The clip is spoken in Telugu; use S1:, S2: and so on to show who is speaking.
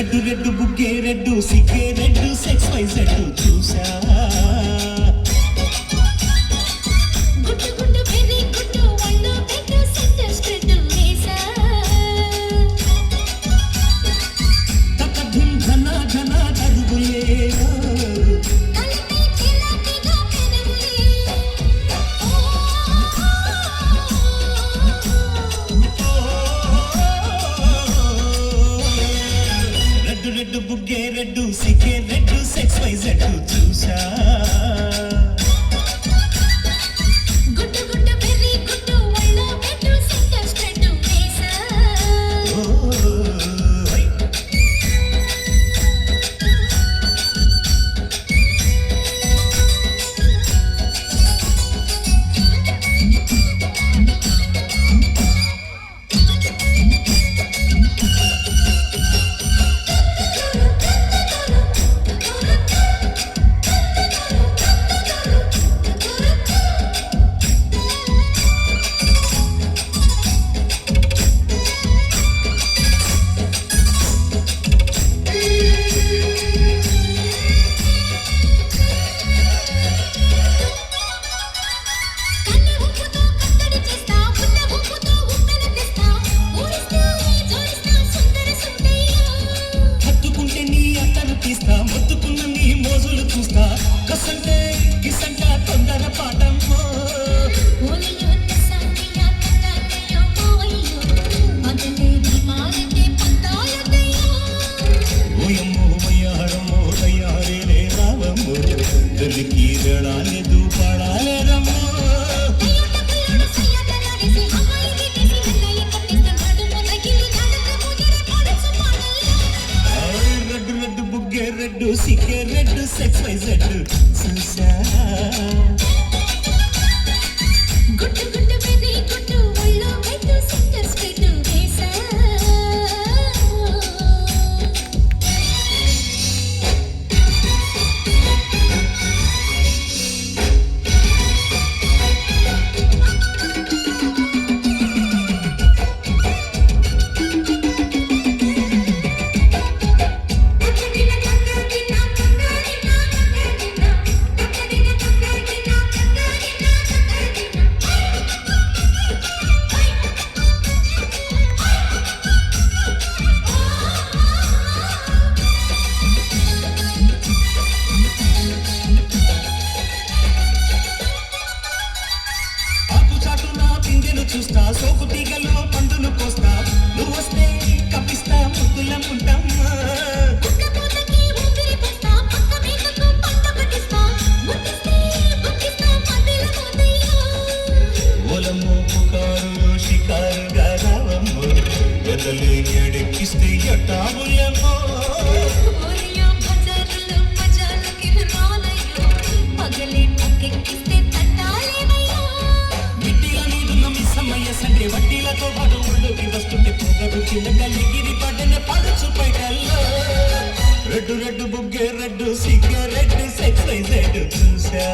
S1: రెడ్డు రెడ్డు బుగ్గే రెడ్డు సిగ్గే రెడ్డు సెక్స్ వై జెడ్ చూసా రెడ్డు బుగ్గే రెడ్డు సిగ్గే రెడ్డు సెక్స్ వై జెడ్ చూసా మొత్తుకున్న నీ మోజులు చూస్తా కసంటే కిసంట తొందర పాటమ్మో ఓయమ్మో వయ్యారమ్మో తయారే రావమ్మో దొరికి రడాలేదు పాడాలేరమ్మో రెడ్డు సిగ్గే రెడ్డు సెక్స్ వై జెడ్ చూసా గుట్టు గుట్టు బేబీ గుట్టు ఒళ్ళో పెట్టు సెంటర్ స్ట్రైట్ వేసా చూస్తా సోకు తీగలో పందులు కోస్తా నువ్వు వస్తే కప్పిస్తా ముద్దుల ముంటమ్మా ఓలమ్మో పుకారు షికారుగా రావమ్మో గదలే ఎడెక్కిస్తే ఎట్టాబులమ్మో సండే వడ్డీలతో పాటు ఊళ్ళోకి వస్తుంటే పొగరు చిన్నగిరి పడ్డన పడచు పైటల్లో రెడ్డు రెడ్డు బుగ్గే రెడ్డు సిగ్గే రెడ్డు సెక్స్ వై జెడ్ చూసా